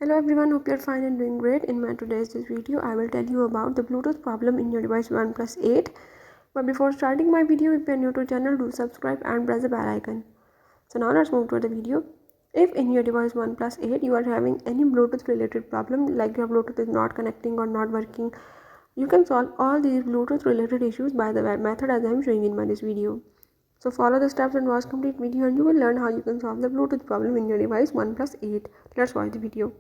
Hello everyone, hope you're fine and doing great. In my today's video, I will tell you about the Bluetooth problem in your device OnePlus 8. But before starting my video, if you're new to the channel, do subscribe and press the bell icon. So now let's move to the video. If in your device OnePlus 8 you are having any Bluetooth related problem, like your Bluetooth is not connecting or not working, you can solve all these Bluetooth related issues by the web method as I am showing in this video. So follow the steps and watch complete video and you will learn how you can solve the Bluetooth problem in your device OnePlus 8. Let's watch the video.